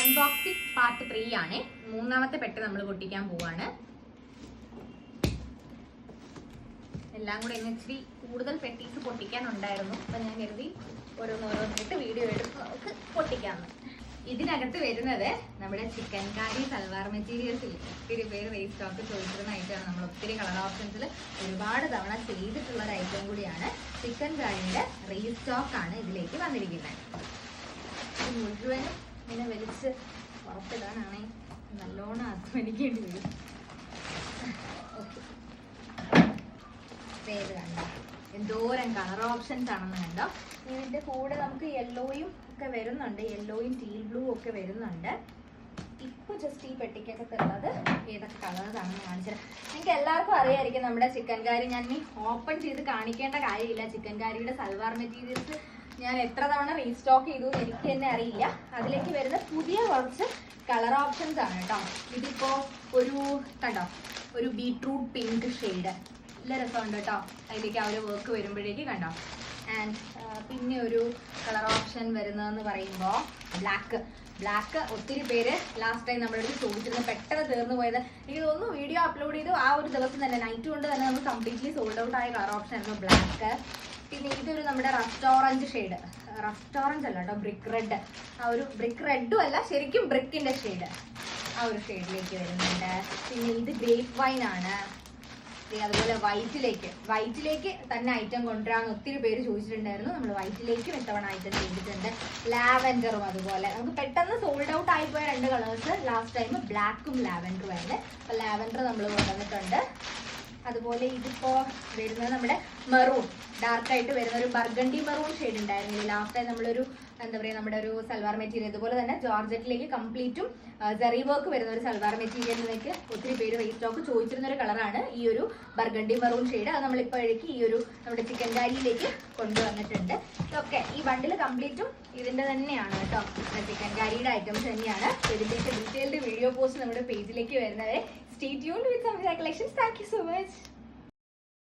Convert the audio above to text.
Unboxing part 3 ആണ്. മൂന്നാമത്തെ പെട്ടി നമ്മൾ പൊട്ടിക്കാൻ പോവാണ്. എല്ലാം കൂടെ ഇന്ന് ഇച്ചിരി കൂടുതൽ പെട്ടീസ് പൊട്ടിക്കാനുണ്ടായിരുന്നു. അപ്പം ഞാൻ കരുതി ഓരോന്നോരോന്നിട്ട് വീഡിയോ എടുത്ത് നമുക്ക് പൊട്ടിക്കാമെന്ന്. ഇതിനകത്ത് വരുന്നത് നമ്മുടെ ചിക്കൻ കാരി സൽവാർ മെറ്റീരിയൽസിൽ ഒത്തിരി പേര് റീസ്റ്റോക്ക് ചോദിച്ചിരുന്ന ഐറ്റമാണ്. നമ്മൾ ഒത്തിരി കളർ ഓപ്ഷൻസിൽ ഒരുപാട് തവണ ചെയ്തിട്ടുള്ള ഒരു ഐറ്റം കൂടിയാണ്. ചിക്കൻ കാരിയുടെ റീസ്റ്റോക്ക് ആണ് ഇതിലേക്ക് വന്നിരിക്കുന്നത്. മുഴുവനും ഇങ്ങനെ വലിച്ച് പുറത്തിടാനാണെ നല്ലോണം അധ്വാനിക്കേണ്ടി വരും. ഓക്കെ, പേര് കണ്ടോ എന്തോരം കളർ ഓപ്ഷൻസ് ആണെന്ന് കണ്ടോ. ഇതിന്റെ കൂടെ നമുക്ക് യെല്ലോയും ഒക്കെ വരുന്നുണ്ട്, യെല്ലോയും ടീൽ ബ്ലൂ ഒക്കെ വരുന്നുണ്ട്. ഇപ്പൊ ജസ്റ്റ് ഈ പെട്ടിക്കകത്തുള്ളത് ഏതൊക്കെ കളേഴ്സ് ആണെന്ന് കാണിച്ചത്. നിങ്ങൾക്ക് എല്ലാവർക്കും അറിയായിരിക്കും നമ്മുടെ ചിക്കൻ കാരി. ഞാൻ ഈ ഓപ്പൺ ചെയ്ത് കാണിക്കേണ്ട കാര്യമില്ല. ചിക്കൻ കാരിയുടെ സൽവാർ മെറ്റീരിയൽസ് ഞാൻ എത്ര തവണ റീസ്റ്റോക്ക് ചെയ്തു എനിക്ക് തന്നെ അറിയില്ല. അതിലേക്ക് വരുന്ന പുതിയ കുറച്ച് കളർ ഓപ്ഷൻസ് ആണ് കേട്ടോ. ഇതിപ്പോ ഒരു കണ്ടോ, ഒരു ബീട്രൂട്ട് പിങ്ക് ഷെയ്ഡ്, നല്ല രസമുണ്ട് കേട്ടോ. അതിലേക്ക് ആ ഒരു വർക്ക് വരുമ്പോഴേക്ക് കണ്ടോ. ആൻഡ് പിന്നെ ഒരു കളർ ഓപ്ഷൻ വരുന്നതെന്ന് പറയുമ്പോൾ ബ്ലാക്ക് ഒത്തിരി പേര് ലാസ്റ്റ് ടൈം നമ്മുടെ അടുത്ത് ചോദിച്ചിരുന്നു, പെട്ടെന്ന് തീർന്നു പോയത്. എനിക്ക് തോന്നുന്നു വീഡിയോ അപ്ലോഡ് ചെയ്തു ആ ഒരു ദിവസം തന്നെ, നൈറ്റ് കൊണ്ട് തന്നെ നമുക്ക് കംപ്ലീറ്റ്ലി സോൾഡ് ഔട്ട് ആയ കളർ ഓപ്ഷൻ ആയിരുന്നു ബ്ലാക്ക്. പിന്നെ ഇതൊരു നമ്മുടെ റെസ്റ്റോറൻറ്റ് ഷെയ്ഡ്, റെസ്റ്റോറൻറ്റ് അല്ല കേട്ടോ, ബ്രിക്ക് റെഡ്. ആ ഒരു ബ്രിക്ക് റെഡും അല്ല, ശരിക്കും ബ്രിക്കിന്റെ ഷെയ്ഡ്, ആ ഒരു ഷെയ്ഡിലേക്ക് വരുന്നുണ്ട്. പിന്നെ ഇത് ഗ്രേപ്പ് വൈൻ ആണ്. അതുപോലെ വൈറ്റിലേക്ക് തന്നെ ഐറ്റം കൊണ്ടുവരാമെന്ന് ഒത്തിരി പേര് ചോദിച്ചിട്ടുണ്ടായിരുന്നു. നമ്മൾ വൈറ്റിലേക്കും ഇത്തവണ ഐറ്റം ചെയ്തിട്ടുണ്ട്. ലാവൻഡറും അതുപോലെ നമുക്ക് പെട്ടെന്ന് സോൾഡ് ഔട്ട് ആയിപ്പോയ രണ്ട് കളേഴ്സ് ലാസ്റ്റ് ടൈം ബ്ലാക്കും ലാവൻഡറും ആയിരുന്നു. അപ്പൊ ലാവൻഡർ നമ്മൾ കൊണ്ടുവന്നിട്ടുണ്ട്. അതുപോലെ ഇതിപ്പോ വരുന്നത് നമ്മുടെ മെറൂൺ, ഡാർക്കായിട്ട് വരുന്ന ഒരു ബർഗണ്ടി മെറൂൺ ഷെയ്ഡ് ഉണ്ടായിരുന്നില്ല ലാസ്റ്റ് ടൈം നമ്മളൊരു എന്താ പറയുക, നമ്മുടെ ഒരു സൽവാർ മെറ്റീരിയൽ. അതുപോലെ തന്നെ ജോർജറ്റിലേക്ക് കംപ്ലീറ്റും ജെറി വർക്ക് വരുന്ന ഒരു സൽവാർ മെറ്റീരിയലിലേക്ക് ഒത്തിരി പേര് റീസ്റ്റോക്ക് ചോദിച്ചിരുന്ന ഒരു കളറാണ് ഈ ഒരു ബർഗണ്ടി മെറൂൺ ഷെയ്ഡ്. അത് നമ്മളിപ്പോഴേക്ക് ഈ ഒരു നമ്മുടെ ചിക്കൻ കാരിയിലേക്ക് കൊണ്ടുവന്നിട്ടുണ്ട്. ഓക്കെ, ഈ ബണ്ടിൽ കംപ്ലീറ്റും ഇതിന്റെ തന്നെയാണ് കേട്ടോ, ചിക്കൻ കാരിയുടെ ഐറ്റംസ് തന്നെയാണ്. ഇതിന്റെ ഡീറ്റെയിൽഡ് വീഡിയോ പോസ്റ്റ് നമ്മുടെ പേജിലേക്ക് വരുന്നവരെ stay tuned with Samvidha collections. Thank you so much.